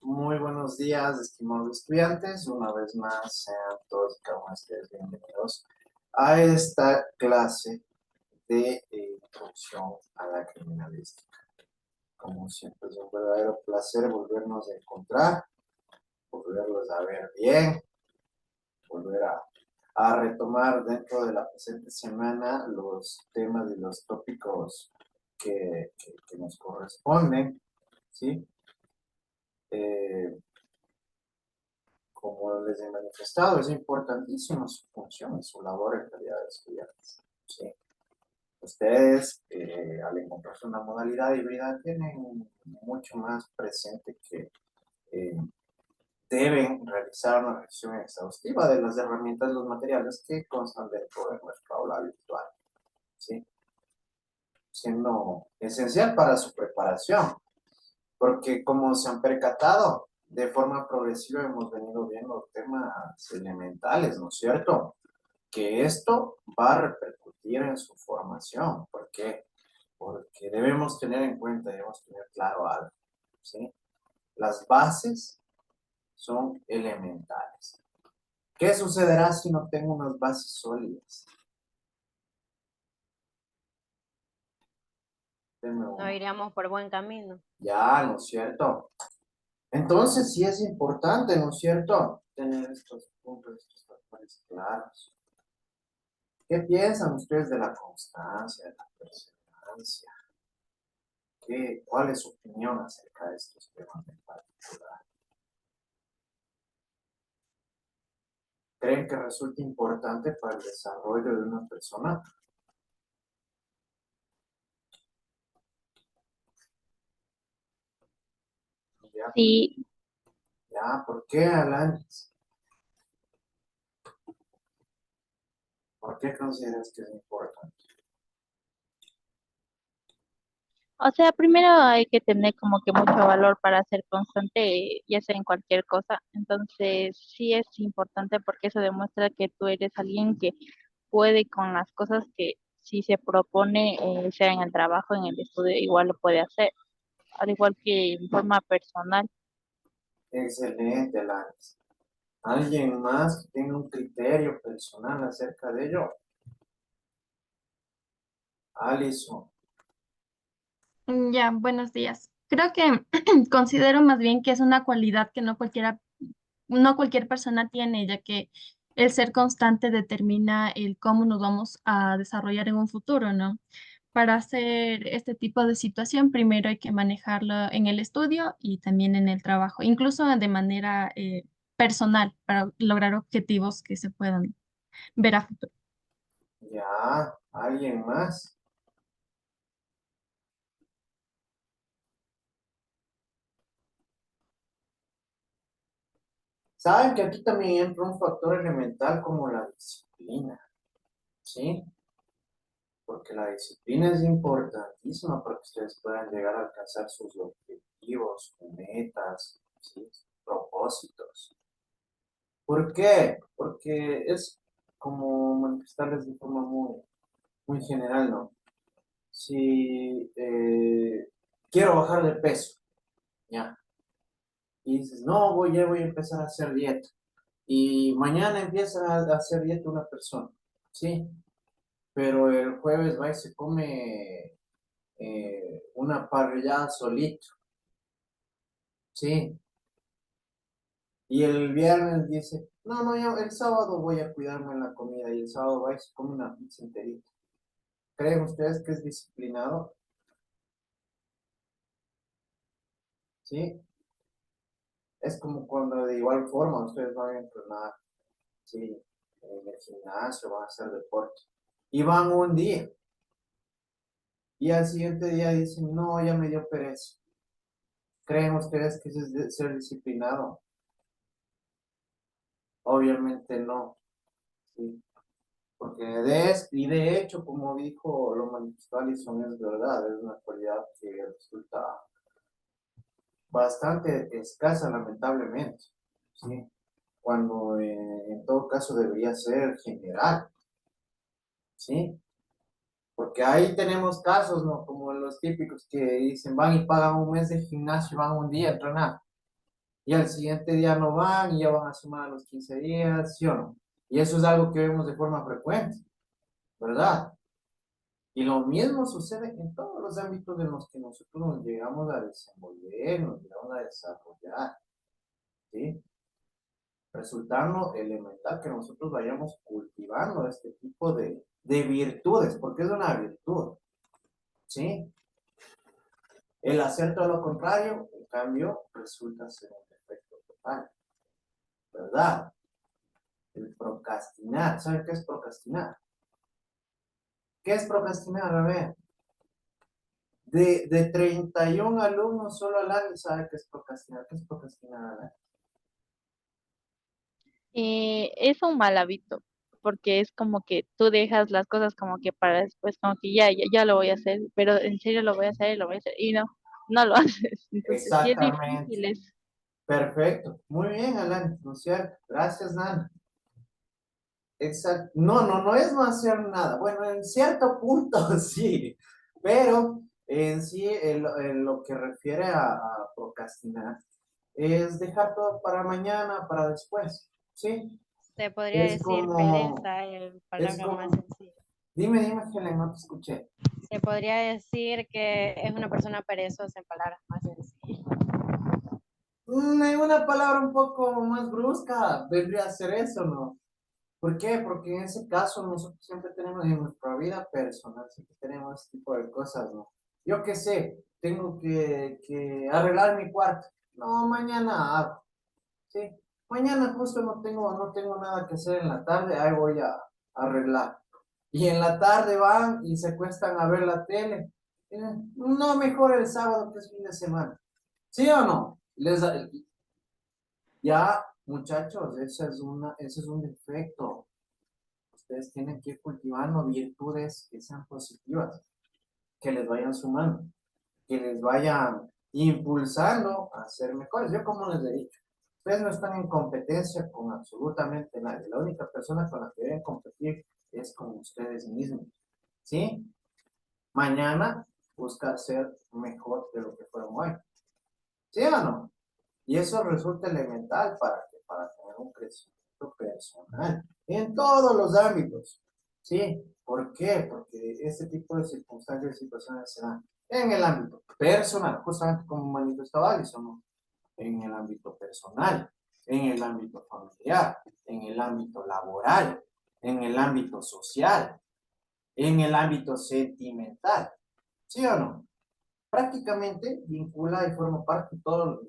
Muy buenos días, estimados estudiantes. Una vez más, sean todos y cada uno de ustedes bienvenidos a esta clase de introducción a la criminalística. Como siempre, es un verdadero placer volvernos a encontrar, volverlos a ver bien, volver a retomar dentro de la presente semana los temas y los tópicos que nos corresponden, ¿sí? Eh, Como les he manifestado, es importantísima su función y su labor en calidad de estudiantes. ¿Sí? Ustedes, al encontrarse una modalidad híbrida, tienen mucho más presente que eh, deben realizar una revisión exhaustiva de las herramientas y los materiales que constan dentro de nuestra aula virtual, ¿sí? Siendo esencial para su preparación, porque como se han percatado, de forma progresiva hemos venido viendo temas elementales, ¿no es cierto? Que esto va a repercutir en su formación. ¿Por qué? Porque debemos tener en cuenta, debemos tener claro algo, ¿sí? Las bases son elementales. ¿Qué sucederá si no tengo unas bases sólidas? Deme No uno. iríamos por buen camino. Ya, ¿no es cierto? Entonces sí es importante, ¿no es cierto? Tener estos puntos, estos factores claros. ¿Qué piensan ustedes de la constancia, de la perseverancia? ¿Cuál es su opinión acerca de estos temas en particular? ¿Creen que resulta importante para el desarrollo de una persona? ¿Ya? Sí, ¿Ya? ¿Por qué, Alanis? ¿Por qué consideras que es importante? o sea, primero hay que tener como que mucho valor para ser constante, ya sea en cualquier cosa. Entonces, sí es importante porque eso demuestra que tú eres alguien que puede con las cosas que si se propone, sea en el trabajo, en el estudio, igual lo puede hacer, al igual que en forma personal. Excelente, Alanis. ¿Alguien más que tenga un criterio personal acerca de ello? Alison. Ya, buenos días. Creo que considero más bien que es una cualidad que no cualquier persona tiene, ya que el ser constante determina el cómo nos vamos a desarrollar en un futuro, ¿no? Para hacer este tipo de situación, primero hay que manejarlo en el estudio y también en el trabajo, incluso de manera personal, para lograr objetivos que se puedan ver a futuro. Ya, ¿alguien más? Saben que aquí también entra un factor elemental como la disciplina, ¿sí? Porque la disciplina es importantísima para que ustedes puedan llegar a alcanzar sus objetivos, sus metas, ¿sí? Propósitos. ¿Por qué? Porque es como manifestarles de forma muy general, ¿no? Si quiero bajar de peso, ¿ya? Y dices, no, ya voy a empezar a hacer dieta. Y mañana empieza a hacer dieta una persona, ¿sí? Pero el jueves va y se come una parrillada solito, ¿sí? Y el viernes dice, no, yo el sábado voy a cuidarme en la comida y el sábado va y se come una pizza enterita. ¿Creen ustedes que es disciplinado? ¿Sí? Es como cuando de igual forma ustedes van a entrenar, ¿sí? En el gimnasio, van a hacer deporte. Y van un día y al siguiente día dicen, no, ya me dio pereza. ¿Creen ustedes que eso es ser disciplinado? Obviamente no, ¿sí? Porque y de hecho, como dijo, lo manifestó Alison, es verdad, es una cualidad que resulta bastante escasa, lamentablemente, ¿sí? Cuando en todo caso debería ser general, ¿sí? Porque ahí tenemos casos, ¿no? Como los típicos que dicen, van y pagan un mes de gimnasio, van un día a entrenar. y al siguiente día no van y ya van a sumar a los 15 días, ¿sí o no? Y eso es algo que vemos de forma frecuente, ¿verdad? Y lo mismo sucede en todos los ámbitos en los que nosotros nos llegamos a desenvolver, nos llegamos a desarrollar, ¿sí? Resultando elemental que nosotros vayamos cultivando este tipo de virtudes, porque es una virtud, ¿sí? El hacer todo lo contrario, en cambio, resulta ser un defecto total, ¿verdad? El procrastinar, ¿saben qué es procrastinar? ¿Qué es procrastinar? A ver, de 31 alumnos, solo Alan sabe qué es procrastinar. ¿Qué es procrastinar, Alan? Es un mal hábito, porque es como que tú dejas las cosas como que para después, como que ya lo voy a hacer, pero en serio lo voy a hacer y lo voy a hacer, y no lo haces. Entonces, sí es Exactamente. difícil eso. Perfecto. Muy bien, Alan. ¿No es cierto? Gracias, Nan. Exacto. No, no es no hacer nada. Bueno, en cierto punto sí, pero en sí, en lo que refiere a procrastinar, es dejar todo para mañana, para después, ¿sí? Se podría Es decir como, pereza en es palabras más como, sencillas. dime, Helen, no te escuché. Se podría decir que es una persona perezosa en palabras más sencillas. Hay una palabra un poco más brusca, vendría a ser eso, ¿no? ¿Por qué? Porque en ese caso nosotros siempre tenemos en nuestra vida personal, siempre tenemos este tipo de cosas, ¿no? Yo qué sé, tengo que arreglar mi cuarto. No, mañana hago, ¿sí? Mañana justo no tengo nada que hacer en la tarde, ahí voy a arreglar. Y en la tarde van y se acuestan a ver la tele. No, mejor el sábado que es fin de semana. ¿Sí o no? Ya, muchachos, ese es un defecto. Ustedes tienen que ir cultivando virtudes que sean positivas, que les vayan sumando, que les vayan impulsando a ser mejores. Yo como les he dicho, ustedes no están en competencia con absolutamente nadie. La única persona con la que deben competir es con ustedes mismos. ¿Sí? Mañana buscar ser mejor de lo que fueron hoy. ¿Sí o no? Y eso resulta elemental para tener un crecimiento personal en todos los ámbitos. ¿Sí? ¿Por qué? Porque este tipo de circunstancias y situaciones se dan en el ámbito personal, justamente como manifestaba Alison, ¿no? En el ámbito personal, en el ámbito familiar, en el ámbito laboral, en el ámbito social, en el ámbito sentimental. ¿Sí o no? Prácticamente vincula y forma parte de todos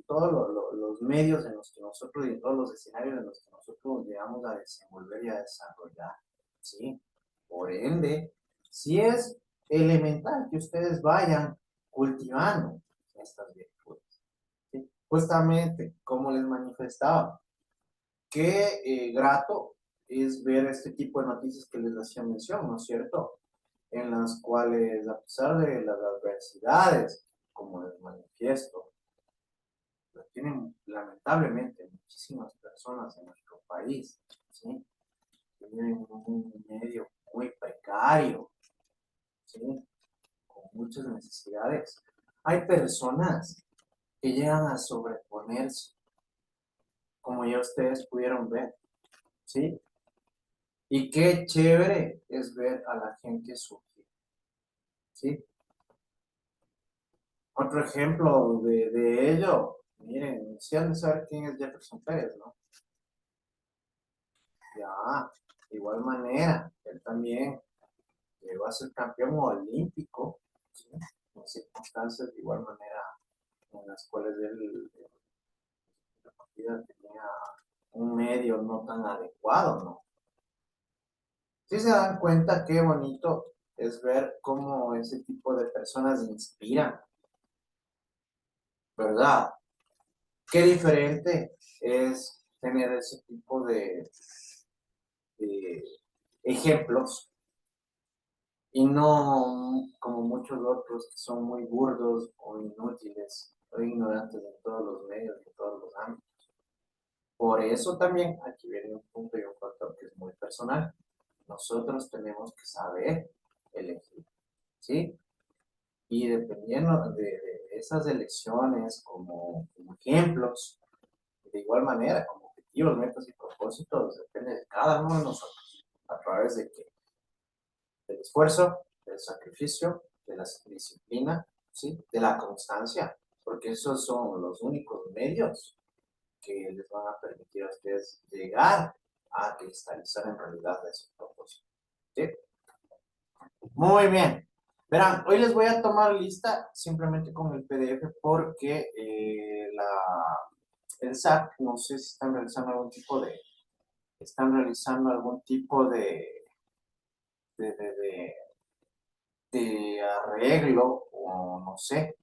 los medios en los que nosotros y en todos los escenarios en los que nosotros llegamos a desenvolver y a desarrollar, ¿sí? Por ende, sí es elemental que ustedes vayan cultivando estas virtudes, ¿sí? Justamente, como les manifestaba, qué grato es ver este tipo de noticias que les hacía mención, ¿no es cierto? En las cuales, a pesar de las adversidades, como les manifiesto, lo tienen lamentablemente muchísimas personas en nuestro país, ¿sí? Que viven en un medio muy precario, ¿sí? Con muchas necesidades. Hay personas que llegan a sobreponerse, como ya ustedes pudieron ver, ¿sí? Y qué chévere es ver a la gente sufrir, ¿sí? Otro ejemplo de ello, miren, si han de saber quién es Jefferson Pérez, ¿no? Ya, de igual manera, él también llegó a ser campeón olímpico, ¿sí? En circunstancias de igual manera en las cuales él, la partida tenía un medio no tan adecuado, ¿no? Si se dan cuenta qué bonito es ver cómo ese tipo de personas inspiran, ¿verdad? Qué diferente es tener ese tipo de ejemplos y no como muchos otros que son muy burdos o inútiles o ignorantes en todos los medios, en todos los ámbitos. Por eso también aquí viene un punto y un factor que es muy personal. Nosotros tenemos que saber elegir, ¿sí? Y dependiendo de esas elecciones como ejemplos, de igual manera, como objetivos, metas y propósitos, depende de cada uno de nosotros, a través de qué, del esfuerzo, del sacrificio, de la disciplina, ¿sí? De la constancia, porque esos son los únicos medios que les van a permitir a ustedes llegar a cristalizar en realidad ese propósito. ¿Sí? Muy bien. Verán, hoy les voy a tomar lista simplemente con el PDF porque el SAT, no sé si están realizando algún tipo de, de, de- de arreglo o no sé,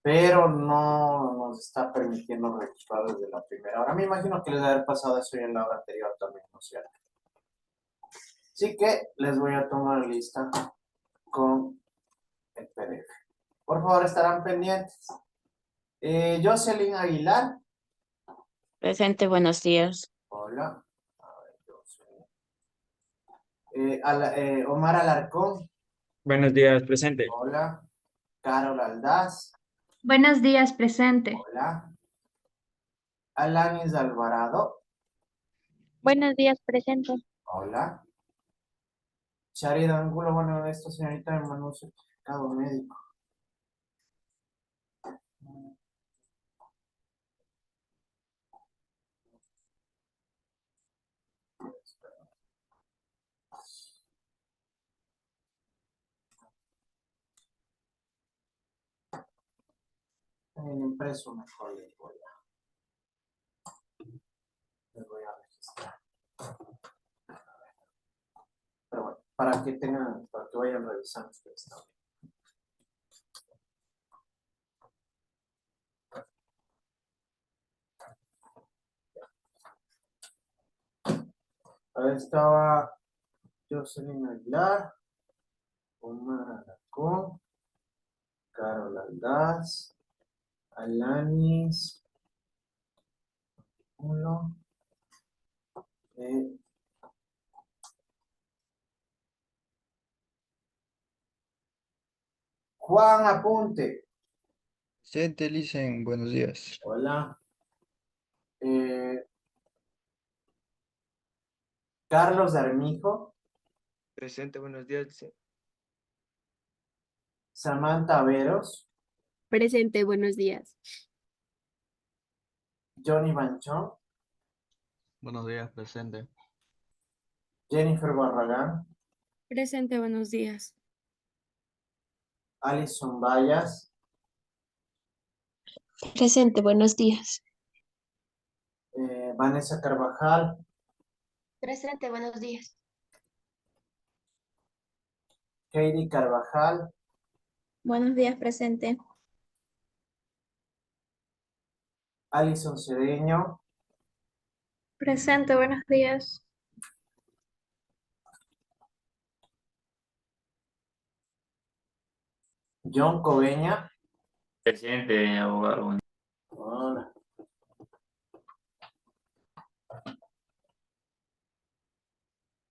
pero no nos está permitiendo registrar desde la primera hora. Me imagino que les debe haber pasado eso ya en la hora anterior también, ¿no es cierto? Así que les voy a tomar lista con el PDF. Por favor, estarán pendientes. Jocelyn Aguilar. Presente, buenos días. Hola. A ver, Jocelyn. Omar Alarcón. Buenos días, presente. Hola. Carol Aldaz. Buenos días, presente. Hola. Alanis Alvarado. Buenos días, presente. Hola. Charida Angulo, bueno, esta señorita me mandó un certificado médico. En el impreso mejor les voy a registrar. Pero bueno, para que vayan revisando ustedes también. A ver, estaba Jocelyn Aguilar, Omar Alarcón, Carol Aldaz, Alanis, uno, Juan Apunte. Presente, Licen, buenos días. Hola. Carlos Armijo, Presente, buenos días, Licen. Samantha Veros, Presente, buenos días. Johnny Banchón, Buenos días, presente. Jennifer Barragán, Presente, buenos días. Alison Bayas, Presente, buenos días. Vanessa Carvajal, Presente, buenos días. Heidi Carvajal, Buenos días, presente. Alison Cedeño, Presente, buenos días. John Coveña. Presente, abogado. Hola.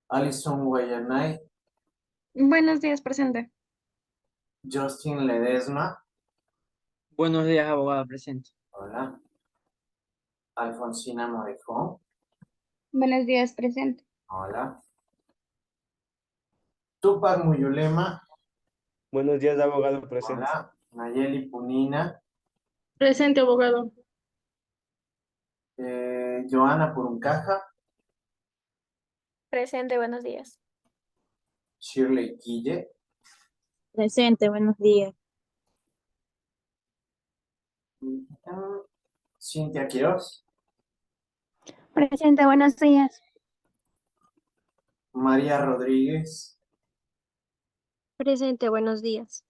Alison Guayanay, Buenos días, presente. Justin Ledesma, Buenos días, abogado, presente. hola. Alfonsina Morejón, Buenos días, presente. hola. Tupac Muyulema, Buenos días, abogado, presente. hola. Nayeli Punina, Presente, abogado. Joana Puruncaja, Presente, buenos días. Shirley Quille, Presente, buenos días. Cintia Quiroz, Presente, buenos días. María Rodríguez, Presente, buenos días.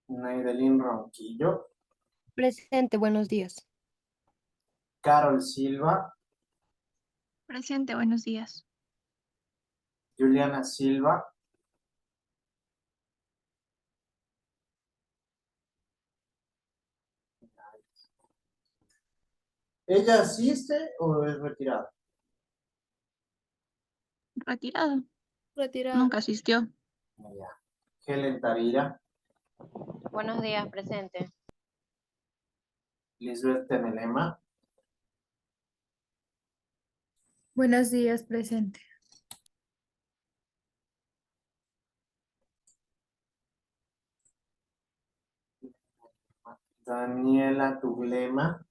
Naidelín Ronquillo, Presente, buenos días. Carol Silva, Presente, buenos días. Juliana Silva, ¿ella asiste o es retirada? Retirado. Retirado. Nunca asistió. Ya. Helen Tarira, Buenos días, presente. Lisbeth Tenelema, Buenos días, presente. Daniela Tuglema,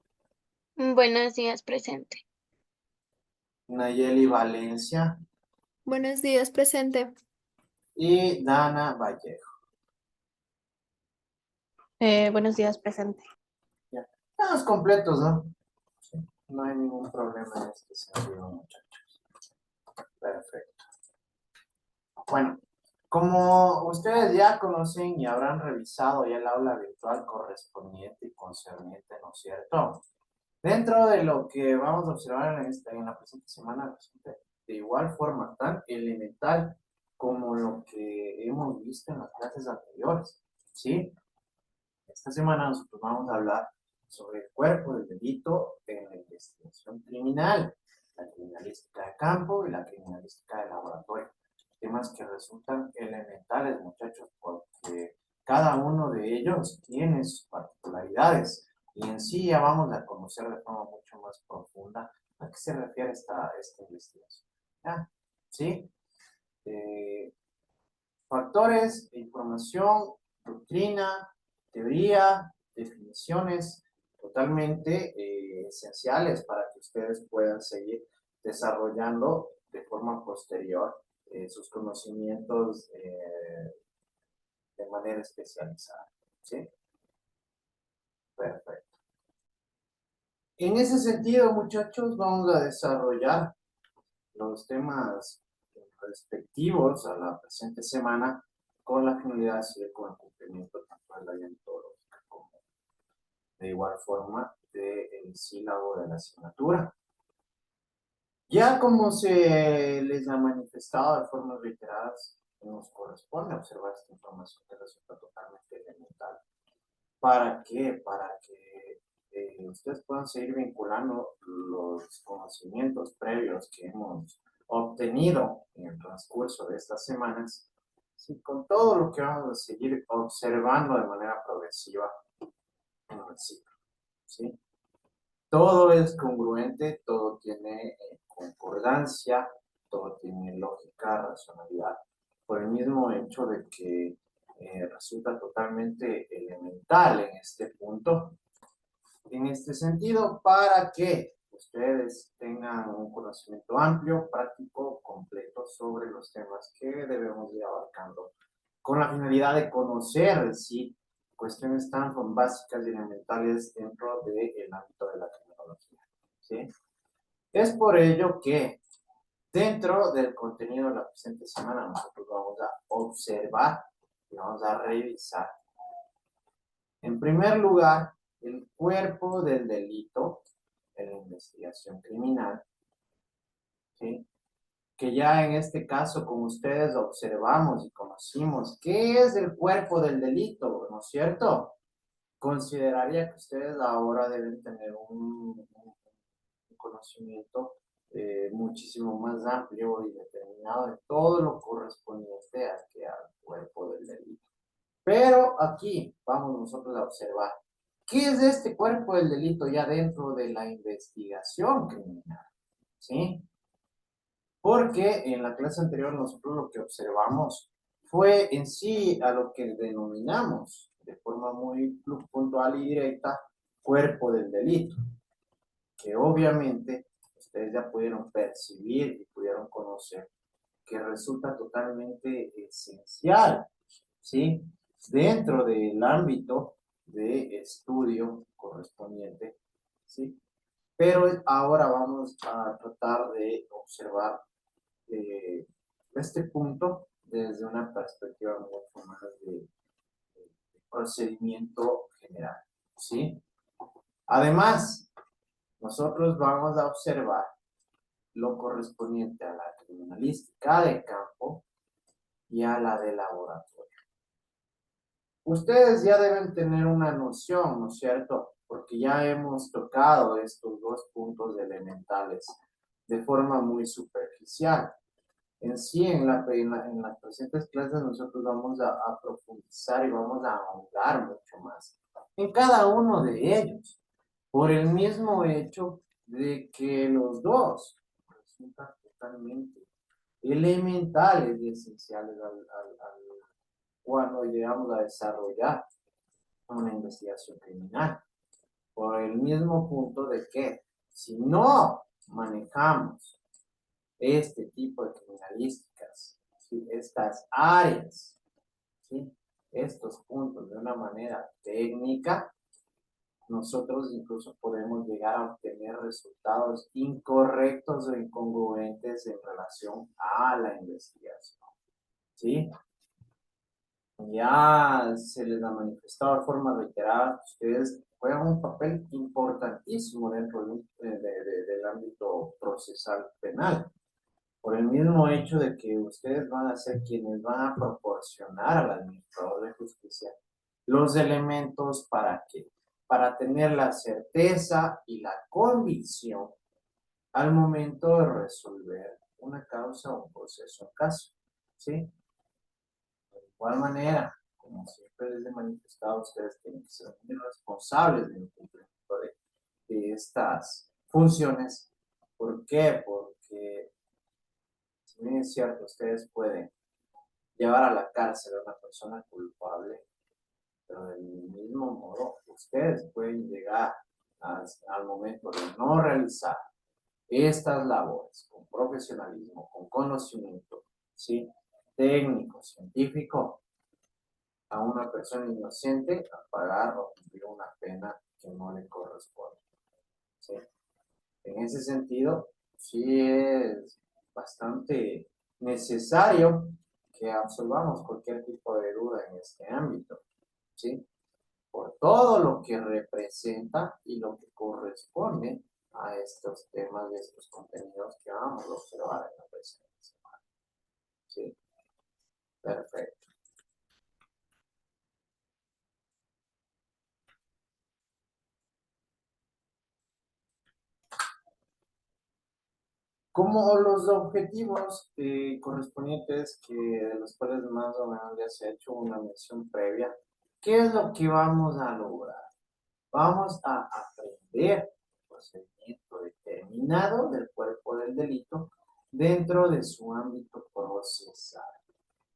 Buenos días, presente. Nayeli Valencia Buenos días, presente. y Dana Vallejo. Buenos días, presente. Estamos completos, ¿no? Sí, no hay ningún problema en este sentido, muchachos. Perfecto. Bueno, como ustedes ya conocen y habrán revisado ya el aula virtual correspondiente y concerniente, ¿no es cierto? Dentro de lo que vamos a observar en la presente semana, resulta de igual forma tan elemental como lo que hemos visto en las clases anteriores, ¿sí? Esta semana nosotros vamos a hablar sobre el cuerpo del delito en la investigación criminal, la criminalística de campo y la criminalística de laboratorio. Temas que resultan elementales, muchachos, porque cada uno de ellos tiene sus particularidades y en sí ya vamos a conocer de forma mucho más profunda a qué se refiere esta investigación. ¿Ya? ¿Sí? Factores de información, doctrina, teoría, definiciones totalmente esenciales para que ustedes puedan seguir desarrollando de forma posterior sus conocimientos de manera especializada. ¿Sí? Perfecto. En ese sentido, muchachos, vamos a desarrollar los temas respectivos a la presente semana con la finalidad de seguir con el cumplimiento tanto de la ley metodológica como de igual forma del sílabo de la asignatura. Ya como se les ha manifestado de formas reiteradas, nos corresponde observar esta información que resulta totalmente elemental. ¿Para qué? Para que ustedes puedan seguir vinculando los conocimientos previos que hemos obtenido en el transcurso de estas semanas, ¿sí? Con todo lo que vamos a seguir observando de manera progresiva en el ciclo, ¿sí? Todo es congruente, todo tiene concordancia, todo tiene lógica, racionalidad, por el mismo hecho de que resulta totalmente elemental en este punto, en este sentido, para que ustedes tengan un conocimiento amplio, práctico, completo sobre los temas que debemos ir abarcando, con la finalidad de conocer, sí, cuestiones tan básicas y elementales dentro del ámbito de la criminología, ¿sí? Es por ello que dentro del contenido de la presente semana nosotros vamos a observar y vamos a revisar, en primer lugar, el cuerpo del delito en la investigación criminal, ¿sí? Que ya en este caso, como ustedes observamos y conocimos, ¿qué es el cuerpo del delito? ¿No es cierto? Consideraría que ustedes ahora deben tener un conocimiento muchísimo más amplio y determinado de todo lo correspondiente al cuerpo del delito. Pero aquí vamos nosotros a observar, ¿qué es este cuerpo del delito ya dentro de la investigación criminal? ¿Sí? Porque en la clase anterior nosotros lo que observamos fue en sí a lo que denominamos de forma muy puntual y directa cuerpo del delito, que obviamente ustedes ya pudieron percibir y pudieron conocer que resulta totalmente esencial, ¿sí? Dentro del ámbito de estudio correspondiente, ¿sí? Pero ahora vamos a tratar de observar este punto desde una perspectiva mucho más de procedimiento general, ¿sí? Además, nosotros vamos a observar lo correspondiente a la criminalística de campo y a la de laboratorio. Ustedes ya deben tener una noción, ¿no es cierto? Porque ya hemos tocado estos dos puntos elementales de forma muy superficial. En sí, en las presentes clases nosotros vamos a profundizar y vamos a ahondar mucho más en cada uno de ellos. por el mismo hecho de que los dos resultan totalmente elementales y esenciales cuando llegamos a desarrollar una investigación criminal. Por el mismo punto de que si no manejamos este tipo de criminalísticas, ¿sí? Estas áreas, ¿sí? Estos puntos de una manera técnica, nosotros incluso podemos llegar a obtener resultados incorrectos o incongruentes en relación a la investigación, ¿sí? Ya se les ha manifestado de forma reiterada que ustedes juegan un papel importantísimo dentro del ámbito procesal penal, por el mismo hecho de que ustedes van a ser quienes van a proporcionar al administrador de justicia los elementos para que, para tener la certeza y la convicción al momento de resolver una causa o un proceso en caso, ¿sí? De igual manera, como siempre les he manifestado, ustedes tienen que ser muy responsables del cumplimiento de estas funciones. ¿Por qué? Porque, si bien es cierto, ustedes pueden llevar a la cárcel a una persona culpable, pero del mismo modo, ustedes pueden llegar al momento de no realizar estas labores con profesionalismo, con conocimiento, ¿sí? Técnico, científico, a una persona inocente a pagar o cumplir una pena que no le corresponde, ¿sí? En ese sentido, sí es bastante necesario que absolvamos cualquier tipo de duda en este ámbito, ¿sí? Por todo lo que representa y lo que corresponde a estos temas y estos contenidos que vamos a observar en la presente semana, ¿sí? Perfecto. Como los objetivos correspondientes que de los cuales más o menos ya se ha hecho una mención previa, ¿qué es lo que vamos a lograr? Vamos a aprender el procedimiento determinado del cuerpo del delito dentro de su ámbito procesal,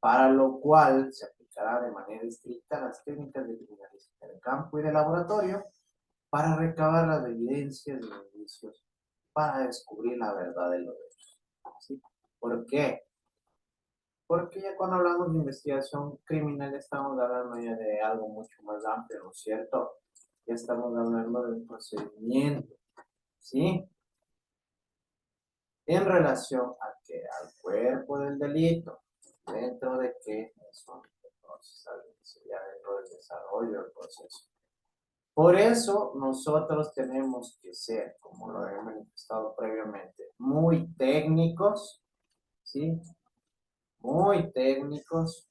para lo cual se aplicará de manera estricta las técnicas de criminalística de campo y de laboratorio para recabar las evidencias y indicios para descubrir la verdad de los hechos, ¿sí? ¿Por qué? Porque ya cuando hablamos de investigación criminal estamos hablando ya de algo mucho más amplio, ¿no es cierto? Ya estamos hablando de un procedimiento, ¿sí? En relación a que al cuerpo del delito, dentro de qué son procesal, sería dentro del desarrollo del proceso. Por eso nosotros tenemos que ser, como lo he manifestado previamente, muy técnicos, ¿sí? Muy técnicos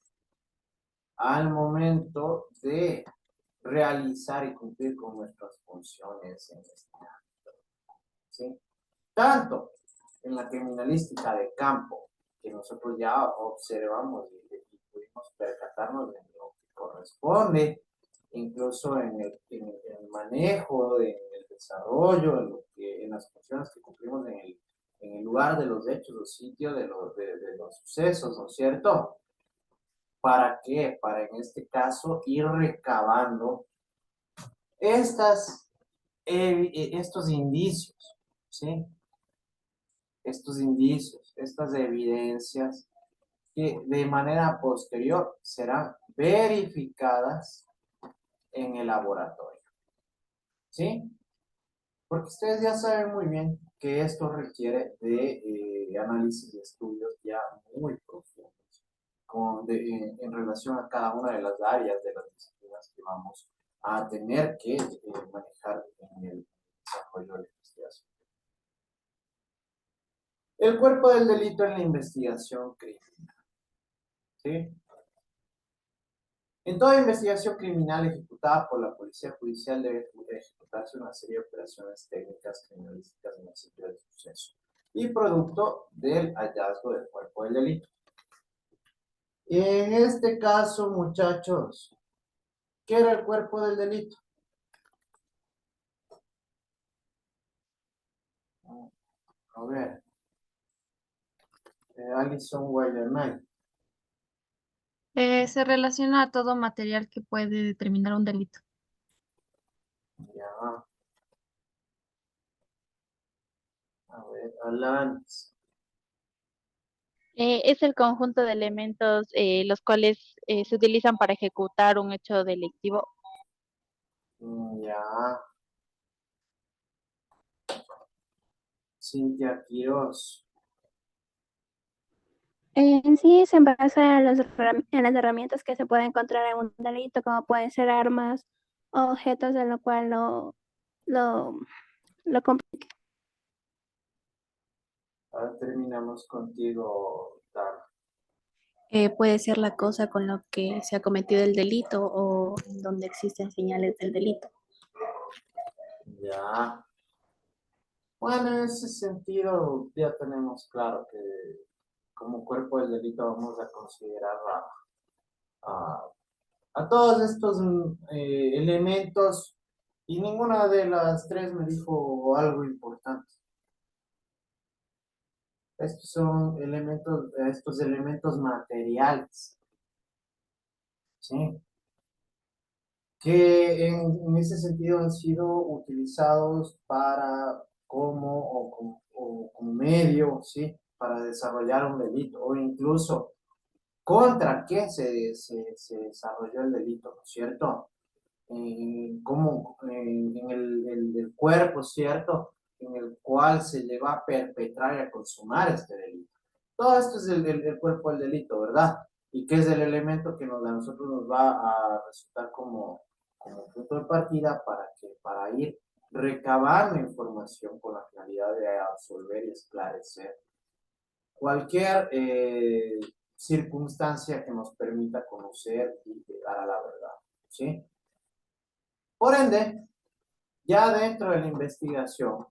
al momento de realizar y cumplir con nuestras funciones en este ámbito, ¿sí? Tanto en la criminalística de campo, que nosotros ya observamos y pudimos percatarnos de lo que corresponde, incluso en el manejo, en el desarrollo, en las funciones que cumplimos en el lugar de los hechos o sitio de los sucesos, ¿no es cierto? ¿Para qué? Para en este caso ir recabando estos indicios, ¿sí? Estos indicios, estas evidencias que de manera posterior serán verificadas en el laboratorio, ¿sí? Porque ustedes ya saben muy bien que esto requiere de análisis y estudios ya muy profundos en relación a cada una de las áreas de las disciplinas que vamos a tener que manejar en el desarrollo de la investigación. El cuerpo del delito en la investigación criminal, ¿sí? En toda investigación criminal ejecutada por la Policía Judicial debe ejecutarse una serie de operaciones técnicas criminalísticas en el sitio del suceso y producto del hallazgo del cuerpo del delito. En este caso, muchachos, ¿qué era el cuerpo del delito? A ver. Alison Guayanay. Se relaciona a todo material que puede determinar un delito. Ya. A ver, Alanis. Es el conjunto de elementos los cuales se utilizan para ejecutar un hecho delictivo. Ya. Cintia Quiroz. En sí se basa en en las herramientas que se pueden encontrar en un delito, como pueden ser armas o objetos de lo cual lo, lo complica. Ahora terminamos contigo, Tara. Puede ser la cosa con lo que se ha cometido el delito o en donde existen señales del delito. Ya. Bueno, en ese sentido ya tenemos claro que como cuerpo del delito vamos a considerar a, a todos estos elementos y ninguna de las tres me dijo algo importante. Estos elementos materiales, ¿sí? Que en ese sentido han sido utilizados como medio, ¿sí? Para desarrollar un delito o incluso contra qué se desarrolló el delito, ¿no es cierto? En el cuerpo, ¿cierto? En el cual se le va a perpetrar y a consumar este delito. Todo esto es el cuerpo del delito, ¿verdad? Y que es el elemento que a nosotros nos va a resultar como punto de partida para ir recabando información con la finalidad de absolver y esclarecer cualquier circunstancia que nos permita conocer y llegar a la verdad, ¿sí? Por ende, ya dentro de la investigación,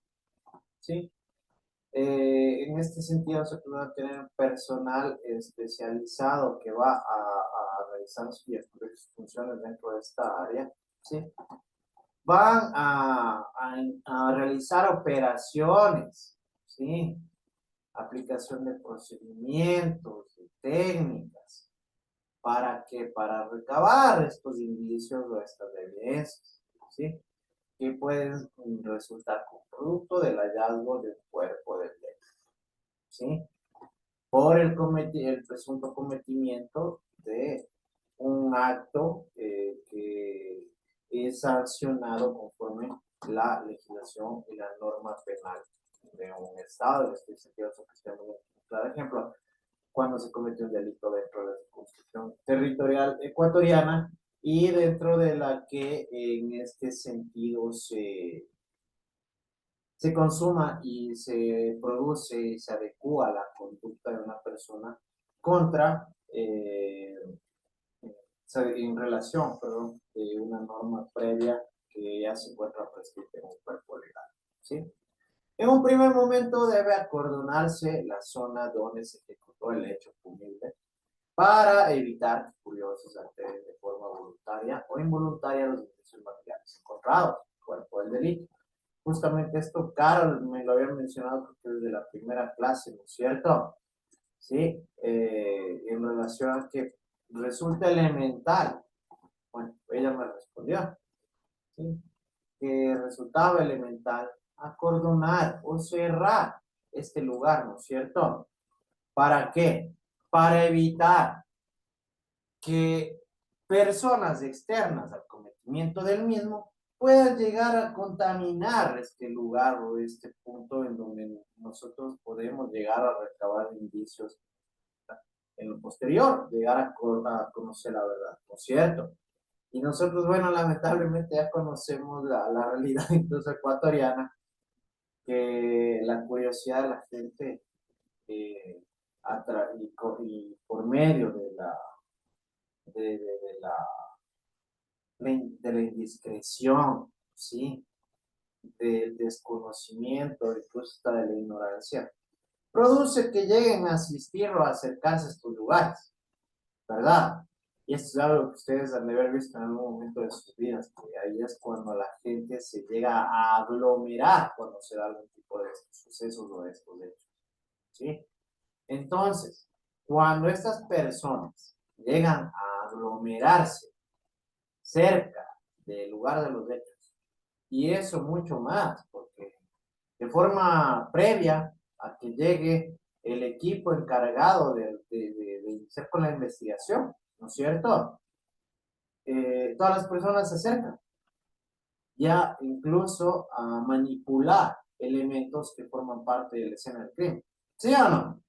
¿sí? En este sentido se puede tener personal especializado que va a realizar sus funciones dentro de esta área, ¿sí? Van a realizar operaciones, ¿sí? Aplicación de procedimientos, de técnicas, para recabar estos indicios o estas evidencias, ¿sí? Que pueden resultar como producto del hallazgo del cuerpo del delito, ¿sí? Por el presunto cometimiento de un acto que es sancionado conforme la legislación y la norma penal de un Estado. En este sentido, un claro ejemplo, cuando se comete un delito dentro de la circunscripción territorial ecuatoriana y dentro de la que en este sentido se consuma y se produce y se adecua la conducta de una persona contra, en relación, perdón, de una norma previa que ya se encuentra prescrita en un cuerpo legal, ¿sí? En un primer momento debe acordonarse la zona donde se ejecutó el hecho punible para evitar que curiosos alteren de forma voluntaria o involuntaria los indicios materiales encontrados en el cuerpo del delito. Justamente esto, Carol me lo había mencionado creo que desde la primera clase, ¿no es cierto? Sí, en relación a que resulta elemental. Bueno, ella me respondió, ¿sí? Que resultaba elemental acordonar o cerrar este lugar, ¿no es cierto? ¿Para qué? Para evitar que personas externas al cometimiento del mismo puedan llegar a contaminar este lugar o este punto en donde nosotros podemos llegar a recabar indicios en lo posterior, llegar a conocer la verdad, ¿no es cierto? Y nosotros, bueno, lamentablemente ya conocemos la realidad incluso ecuatoriana, que la curiosidad de la gente y por medio de la, de la indiscreción, ¿sí? Del desconocimiento, incluso hasta de la ignorancia, produce que lleguen a asistir o a acercarse a estos lugares, ¿verdad? Y esto es algo que ustedes han de haber visto en algún momento de sus vidas, que ahí es cuando la gente se llega a aglomerar cuando se da algún tipo de estos sucesos o de estos hechos. ¿Sí? Entonces, cuando estas personas llegan a aglomerarse cerca del lugar de los hechos, y eso mucho más, porque de forma previa a que llegue el equipo encargado de iniciar con la investigación, ¿no es cierto? Todas las personas se acercan ya incluso a manipular elementos que forman parte de la escena del crimen. ¿Sí o no?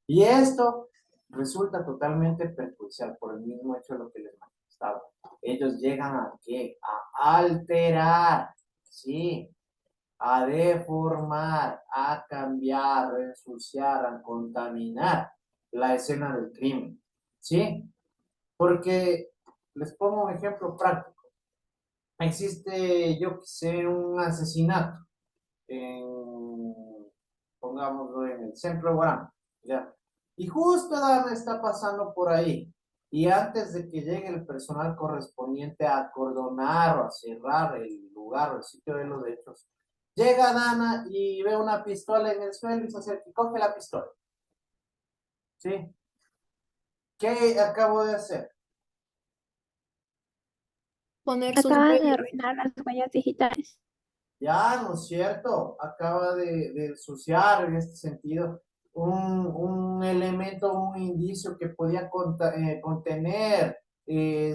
Y esto resulta totalmente perjudicial por el mismo hecho de lo que les manifestaba. Ellos llegan a ¿qué? A alterar, ¿sí? A deformar, a cambiar, a ensuciar, a contaminar la escena del crimen, ¿sí? Porque les pongo un ejemplo práctico. Existe, yo que sé, un asesinato pongámoslo en el centro de Guarán, ¿ya? Y justo Dana está pasando por ahí. Y antes de que llegue el personal correspondiente a acordonar o a cerrar el lugar o el sitio de los hechos, llega Dana y ve una pistola en el suelo y se acerca y coge la pistola. ¿Sí? ¿Qué acabo de hacer? Poner sus Acaba de huellas. arruinar las huellas digitales. Ya, ¿no es cierto? Acaba de ensuciar en este sentido un elemento, un indicio que podía contener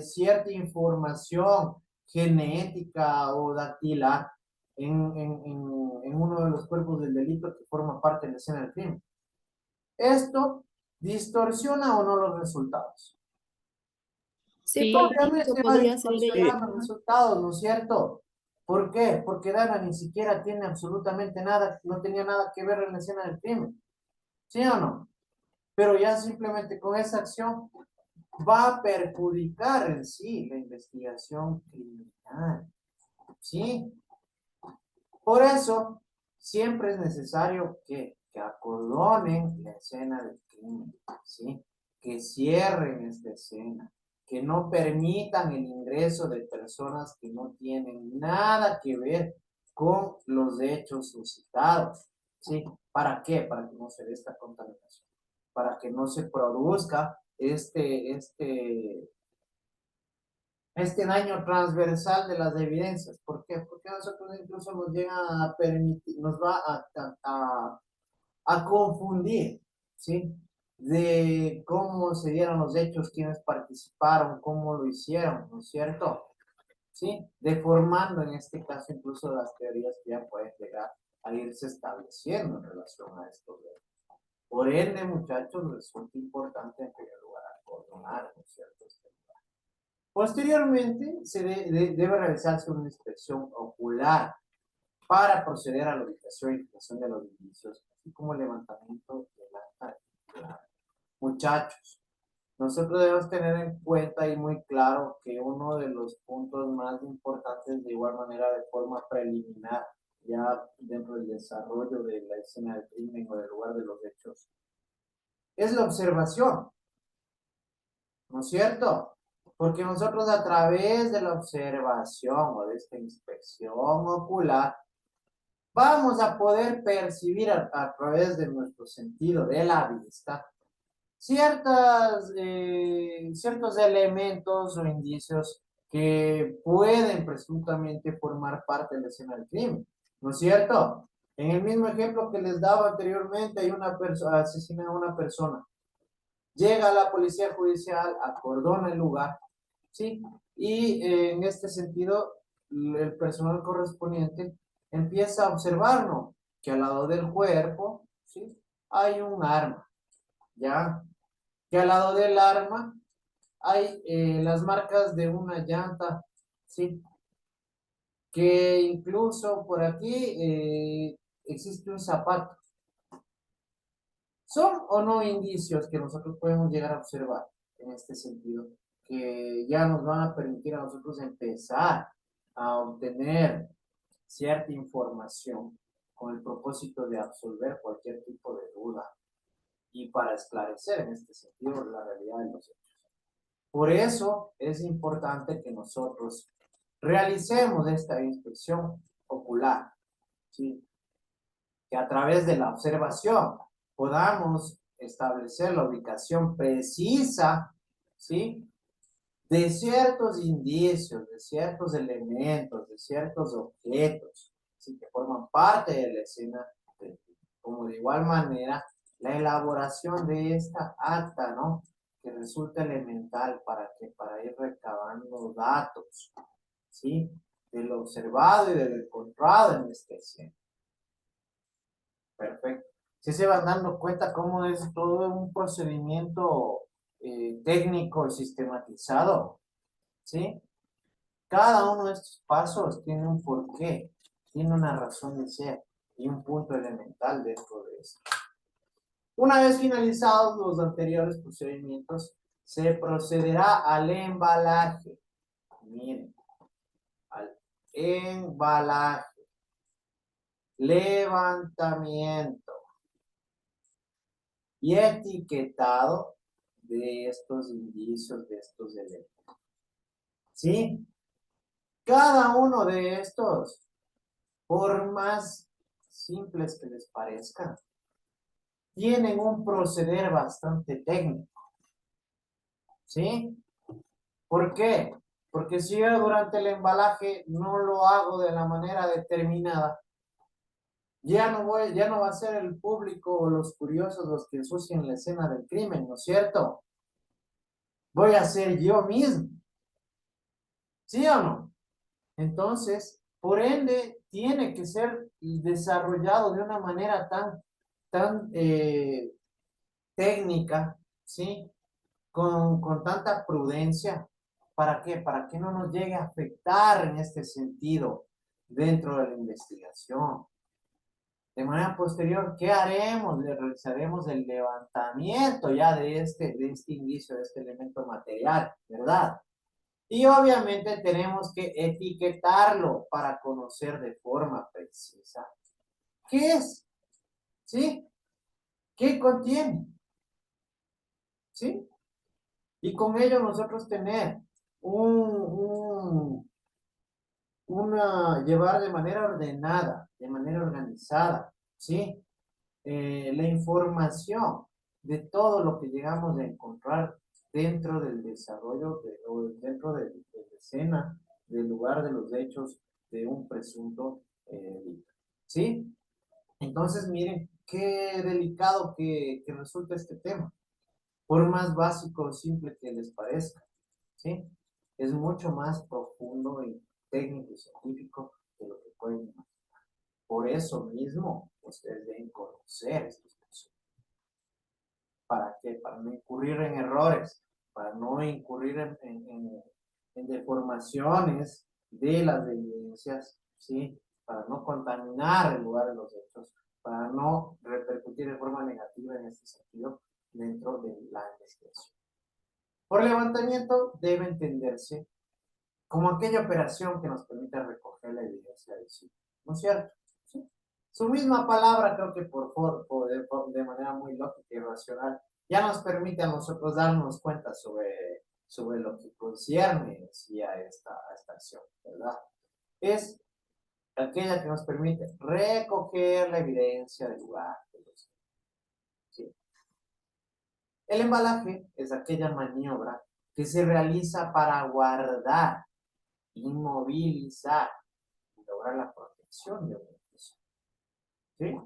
cierta información genética o dactilar en uno de los cuerpos del delito que forma parte de la escena del crimen. ¿Esto distorsiona o no los resultados? Sí, Sí, porque Obviamente va a podría salir distorsionar ella. los resultados, ¿no es cierto? ¿Por qué? Porque Dana ni siquiera tiene absolutamente nada, no tenía nada que ver en la escena del crimen. ¿Sí o no? Pero ya simplemente con esa acción va a perjudicar en sí la investigación criminal. ¿Sí? Por eso, siempre es necesario que acordonen la escena del crimen, ¿sí? Que cierren esta escena, que no permitan el ingreso de personas que no tienen nada que ver con los hechos suscitados, ¿sí? ¿Para qué? Para que no se dé esta contaminación, para que no se produzca este daño transversal de las evidencias. ¿Por qué? Porque a nosotros incluso nos llega a permitir, nos va a confundir, ¿sí? De cómo se dieron los hechos, quiénes participaron, cómo lo hicieron, ¿no es cierto? ¿Sí? Deformando en este caso incluso las teorías que ya pueden llegar a irse estableciendo en relación a estos hechos. Por ende, muchachos, resulta importante en primer lugar acordonar, ¿no es cierto? Posteriormente, debe realizarse una inspección ocular para proceder a la ubicación y fijación de los indicios, así como el levantamiento de la acta. Muchachos, nosotros debemos tener en cuenta y muy claro que uno de los puntos más importantes, de igual manera de forma preliminar, ya dentro del desarrollo de la escena del crimen o del lugar de los hechos, es la observación, ¿no es cierto? Porque nosotros a través de la observación o de esta inspección ocular, vamos a poder percibir a través de nuestro sentido de la vista ciertos elementos o indicios que pueden presuntamente formar parte de la escena del crimen, ¿no es cierto? En el mismo ejemplo que les daba anteriormente, hay una persona, asesina a una persona, llega la policía judicial, acordona el lugar, ¿sí? Y en este sentido, el personal correspondiente empieza a observarnos que al lado del cuerpo, ¿sí? Hay un arma, ¿ya? Que al lado del arma hay las marcas de una llanta, ¿sí? Que incluso por aquí existe un zapato. ¿Son o no indicios que nosotros podemos llegar a observar en este sentido? Que ya nos van a permitir a nosotros empezar a obtener cierta información con el propósito de absolver cualquier tipo de duda y para esclarecer en este sentido la realidad de los hechos. Por eso es importante que nosotros realicemos esta inspección ocular, ¿sí? que a través de la observación podamos establecer la ubicación precisa, ¿sí? De ciertos indicios, de ciertos elementos, de ciertos objetos, ¿sí? Que forman parte de la escena, como de igual manera la elaboración de esta acta, ¿no? Que resulta elemental para ir recabando datos, ¿sí? De lo observado y de lo encontrado en esta escena. Perfecto. Si se van dando cuenta cómo es todo un procedimiento técnico y sistematizado, ¿sí? Cada uno de estos pasos tiene un porqué, tiene una razón de ser y un punto elemental dentro de esto. Una vez finalizados los anteriores procedimientos, se procederá al embalaje. Miren, al embalaje, levantamiento y etiquetado de estos indicios, de estos elementos. ¿Sí? Cada uno de estos, por más simples que les parezcan, tienen un proceder bastante técnico. ¿Sí? ¿Por qué? Porque si yo durante el embalaje no lo hago de la manera determinada, ya no va a ser el público o los curiosos los que ensucien la escena del crimen, ¿no es cierto? Voy a ser yo mismo. ¿Sí o no? Entonces, por ende, tiene que ser desarrollado de una manera tan técnica, ¿sí? Con tanta prudencia. ¿Para qué? Para que no nos llegue a afectar en este sentido dentro de la investigación. De manera posterior, ¿qué haremos? Le realizaremos el levantamiento ya de este indicio, de este elemento material, ¿verdad? Y obviamente tenemos que etiquetarlo para conocer de forma precisa qué es, ¿sí? ¿Qué contiene? ¿Sí? Y con ello nosotros tener llevar de manera ordenada, de manera organizada, ¿sí? La información de todo lo que llegamos a encontrar dentro del desarrollo o dentro de la escena, del lugar de los hechos de un presunto delito. ¿Sí? Entonces, miren, qué delicado que resulta este tema. Por más básico o simple que les parezca, ¿sí? Es mucho más profundo y técnico y científico de lo que pueden imaginar. Por eso mismo, ustedes deben conocer estos conceptos. ¿Para qué? Para no incurrir en errores, para no incurrir en deformaciones de las evidencias, ¿sí? Para no contaminar el lugar de los hechos, para no repercutir de forma negativa en este sentido dentro de la investigación. Por levantamiento debe entenderse como aquella operación que nos permite recoger la evidencia del sitio, ¿no es cierto? ¿Sí? Su misma palabra, creo que de manera muy lógica y racional, ya nos permite a nosotros darnos cuenta sobre lo que concierne a esta acción, ¿verdad? Es aquella que nos permite recoger la evidencia del lugar. ¿Sí? El embalaje es aquella maniobra que se realiza para guardar, inmovilizar y lograr la protección de un edificio. ¿Sí?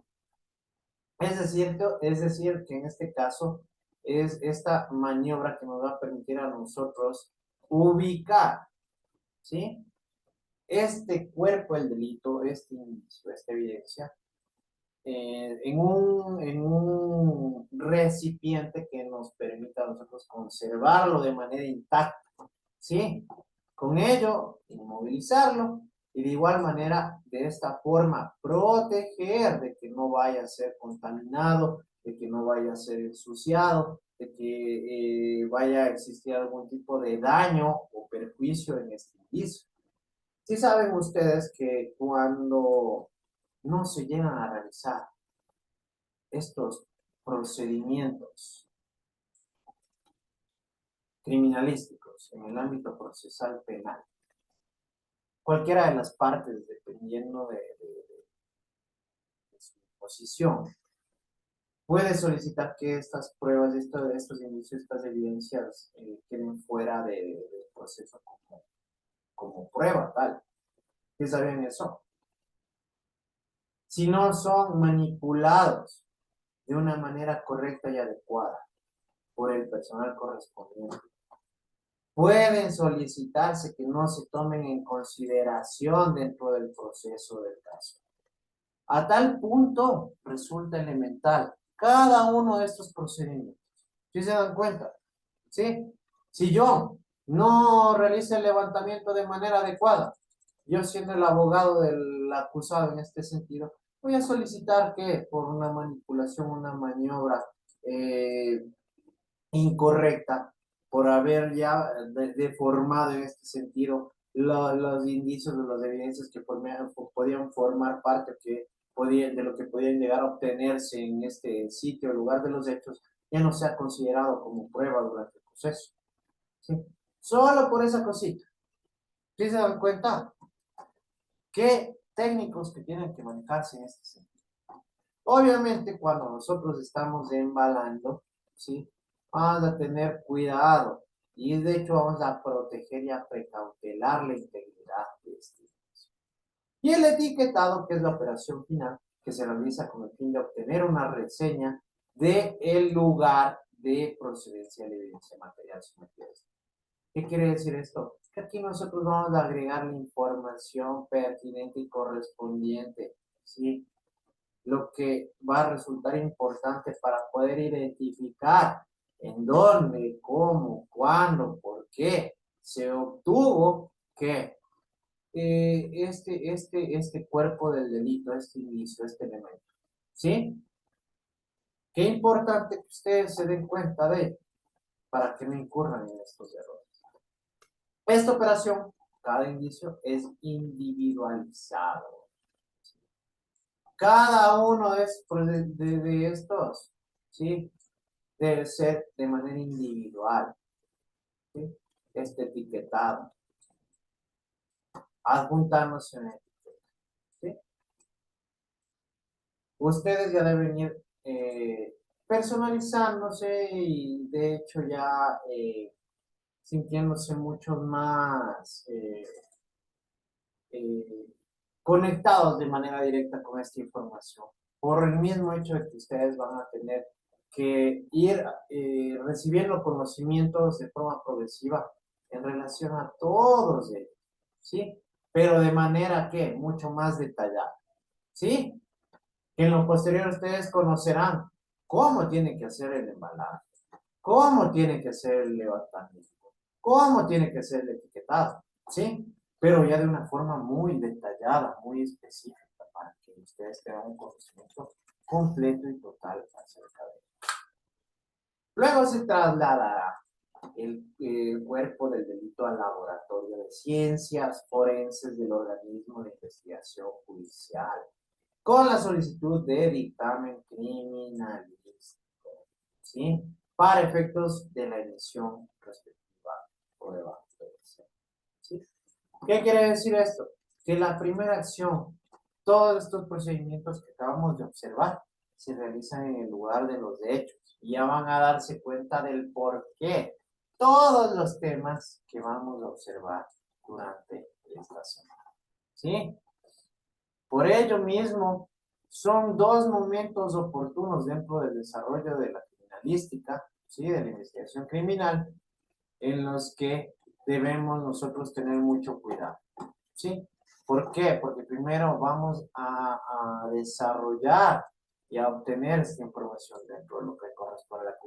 Es decir, que en este caso es esta maniobra que nos va a permitir a nosotros ubicar, ¿sí? Este cuerpo del delito, este indicio, esta evidencia, en un recipiente que nos permita a nosotros conservarlo de manera intacta, ¿sí? Con ello, inmovilizarlo y de igual manera, de esta forma, proteger de que no vaya a ser contaminado, de que no vaya a ser ensuciado, de que vaya a existir algún tipo de daño o perjuicio en este indicio. Sí saben ustedes que cuando no se llegan a realizar estos procedimientos criminalísticos en el ámbito procesal penal, cualquiera de las partes, dependiendo de su oposición puede solicitar que estas pruebas, estos indicios, estas evidencias queden fuera del proceso como prueba, tal. ¿Qué saben eso? Si no son manipulados de una manera correcta y adecuada por el personal correspondiente, pueden solicitarse que no se tomen en consideración dentro del proceso del caso. A tal punto resulta elemental cada uno de estos procedimientos. ¿Sí se dan cuenta? ¿Sí? Si yo no realizo el levantamiento de manera adecuada, yo siendo el abogado del acusado en este sentido, voy a solicitar que por una manipulación, una maniobra incorrecta, por haber ya deformado en este sentido los indicios de las evidencias que podían formar parte de lo que podían llegar a obtenerse en este sitio, en lugar de los hechos, ya no sea considerado como prueba durante el proceso. ¿Sí? Solo por esa cosita. ¿Sí se dan cuenta? ¿Qué técnicos que tienen que manejarse en este sentido? Obviamente, cuando nosotros estamos embalando, ¿sí? Vamos a tener cuidado y de hecho vamos a proteger y a precautelar la integridad de este inicio. Y el etiquetado, que es la operación final, que se realiza con el fin de obtener una reseña del lugar de procedencia de la evidencia material sometida. ¿Qué quiere decir esto? Que aquí nosotros vamos a agregar la información pertinente y correspondiente, ¿sí? Lo que va a resultar importante para poder identificar en dónde, cómo, cuándo, por qué se obtuvo que este cuerpo del delito, este inicio, este elemento. ¿Sí? Qué importante que ustedes se den cuenta de ello para que no incurran en estos errores. Esta operación, cada indicio es individualizado. Cada uno de estos, ¿sí? Debe ser de manera individual, ¿sí? Etiquetado, adjuntándose una etiqueta, ¿sí? Ustedes ya deben ir personalizándose y de hecho ya sintiéndose mucho más conectados de manera directa con esta información, por el mismo hecho de que ustedes van a tener que ir recibiendo conocimientos de forma progresiva en relación a todos ellos, ¿sí? Pero de manera que mucho más detallada, ¿sí? Que en lo posterior ustedes conocerán cómo tiene que hacer el embalaje, cómo tiene que hacer el levantamiento, cómo tiene que hacer el etiquetado, ¿sí? Pero ya de una forma muy detallada, muy específica, para que ustedes tengan un conocimiento completo y total acerca de ello. Luego se trasladará el cuerpo del delito al laboratorio de ciencias forenses del organismo de investigación judicial, con la solicitud de dictamen criminalístico, ¿sí? Para efectos de la emisión respectiva prueba. ¿Sí? ¿Qué quiere decir esto? Que la primera acción, todos estos procedimientos que acabamos de observar, se realizan en el lugar de los hechos y ya van a darse cuenta del por qué todos los temas que vamos a observar durante esta semana. ¿Sí? Por ello mismo, son dos momentos oportunos dentro del desarrollo de la criminalística, ¿sí? De la investigación criminal, en los que debemos nosotros tener mucho cuidado, ¿sí? ¿Por qué? Porque primero vamos a desarrollar y a obtener esta información dentro de lo que corresponde a la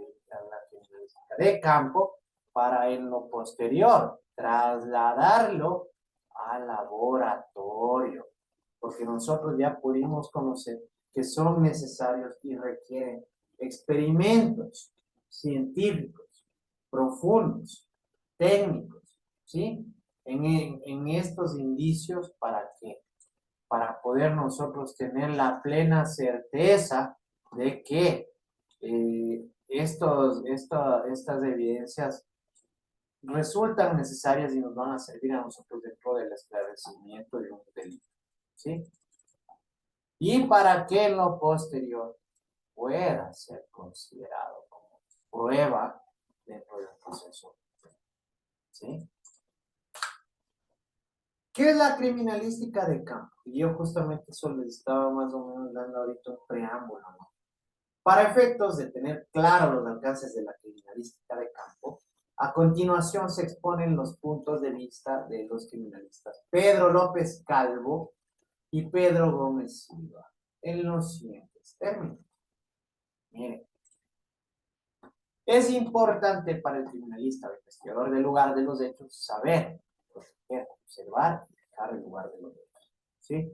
criminalística de campo, para en lo posterior trasladarlo al laboratorio, porque nosotros ya pudimos conocer que son necesarios y requieren experimentos científicos, profundos, técnicos, ¿sí? En estos indicios, ¿para qué? Para poder nosotros tener la plena certeza de que estas evidencias resultan necesarias y nos van a servir a nosotros dentro del esclarecimiento de un delito, ¿sí? y para que en lo posterior pueda ser considerado como prueba dentro del proceso. ¿Sí? ¿Qué es la criminalística de campo? Y yo justamente eso les estaba más o menos dando ahorita un preámbulo, ¿no? Para efectos de tener claro los alcances de la criminalística de campo, a continuación se exponen los puntos de vista de los criminalistas Pedro López Calvo y Pedro Gómez Silva en los siguientes términos. Miren, es importante para el criminalista o investigador del lugar de los hechos saber, proteger, observar y fijar el lugar de los hechos. ¿Sí?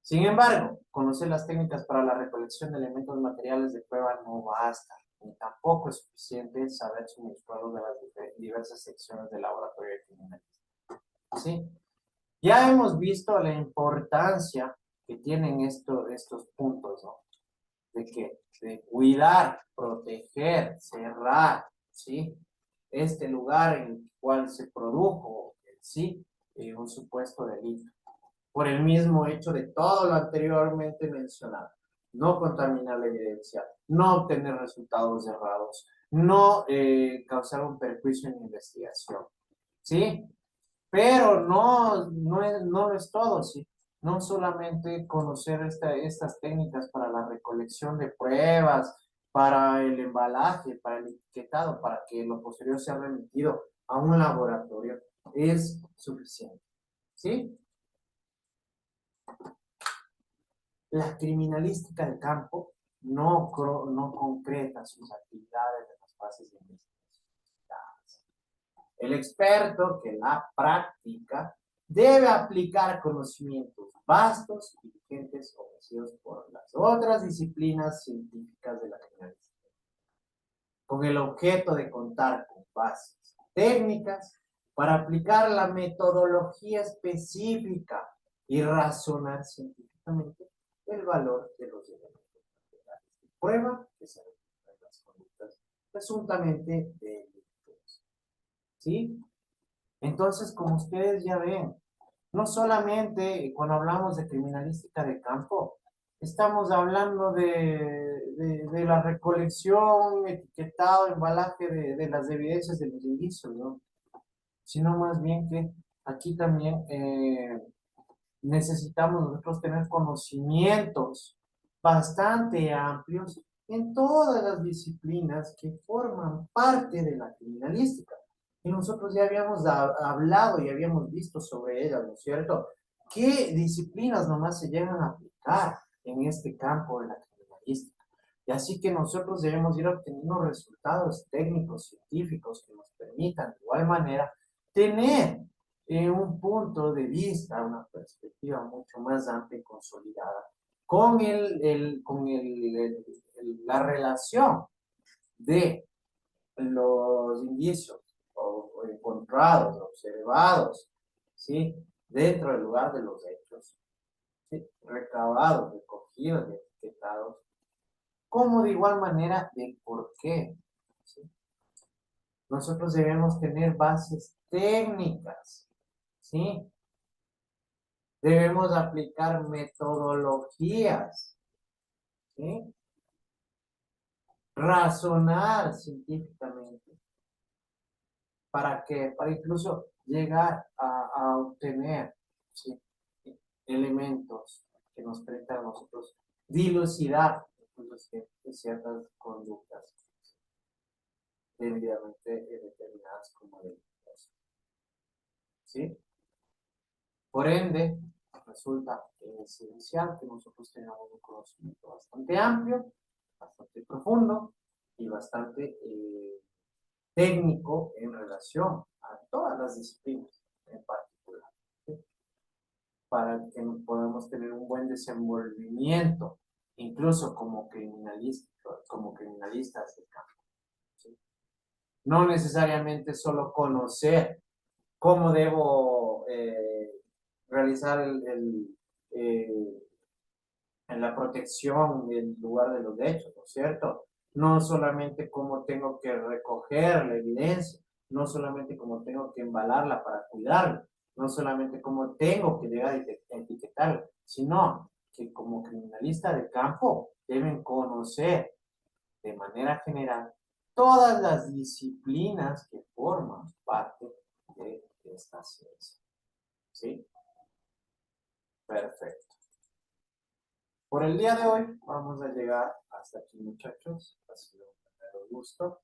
Sin embargo, conocer las técnicas para la recolección de elementos materiales de prueba no basta, ni tampoco es suficiente saber suministrarlos de las diversas secciones del laboratorio de criminalística. ¿Sí? Ya hemos visto la importancia que tienen estos puntos, ¿no? De cuidar, proteger, cerrar, ¿sí? Este lugar en el cual se produjo, ¿sí? Un supuesto delito. Por el mismo hecho de todo lo anteriormente mencionado. No contaminar la evidencia, no obtener resultados errados, no causar un perjuicio en la investigación, ¿sí? Pero no es todo, ¿sí? No solamente conocer estas técnicas para la recolección de pruebas, para el embalaje, para el etiquetado, para que lo posterior sea remitido a un laboratorio, es suficiente, ¿sí? La criminalística de campo no concreta sus actividades en las fases de investigación. El experto que la practica debe aplicar conocimientos vastos y vigentes ofrecidos por las otras disciplinas científicas de la criminalística, con el objeto de contar con bases técnicas para aplicar la metodología específica y razonar científicamente el valor de los elementos materiales de prueba que se refieren a las conductas presuntamente delictuosas. ¿Sí? Entonces, como ustedes ya ven, no solamente cuando hablamos de criminalística de campo, estamos hablando de la recolección, etiquetado, embalaje de las evidencias de los indicios, ¿no? Sino más bien que aquí también necesitamos nosotros tener conocimientos bastante amplios en todas las disciplinas que forman parte de la criminalística. Y nosotros ya habíamos hablado y habíamos visto sobre ellas, ¿no es cierto? ¿Qué disciplinas nomás se llegan a aplicar en este campo de la criminalística? Y así que nosotros debemos ir obteniendo resultados técnicos, científicos que nos permitan de igual manera tener un punto de vista, una perspectiva mucho más amplia y consolidada con la relación de los indicios o encontrados, observados, ¿sí? Dentro del lugar de los hechos, ¿sí? Recabados, recogidos, etiquetados, como de igual manera de por qué, ¿sí? Nosotros debemos tener bases técnicas, ¿sí? Debemos aplicar metodologías, ¿sí? Razonar científicamente. ¿Para qué? Para incluso llegar a obtener, ¿sí? Elementos que nos permitan a nosotros dilucidar ciertas conductas debidamente determinadas como delitos. ¿Sí? Por ende, resulta esencial que nosotros tengamos un conocimiento bastante amplio, bastante profundo y bastante técnico en relación a todas las disciplinas en particular, ¿sí? Para que podamos tener un buen desenvolvimiento, incluso como criminalistas de campo, ¿sí? No necesariamente solo conocer cómo debo realizar en la protección del lugar de los hechos, ¿no es cierto? No solamente cómo tengo que recoger la evidencia, no solamente cómo tengo que embalarla para cuidarla, no solamente cómo tengo que llegar a etiquetarla, sino que como criminalista de campo deben conocer de manera general todas las disciplinas que forman parte de esta ciencia. ¿Sí? Perfecto. Por el día de hoy vamos a llegar hasta aquí, muchachos. Ha sido un verdadero gusto.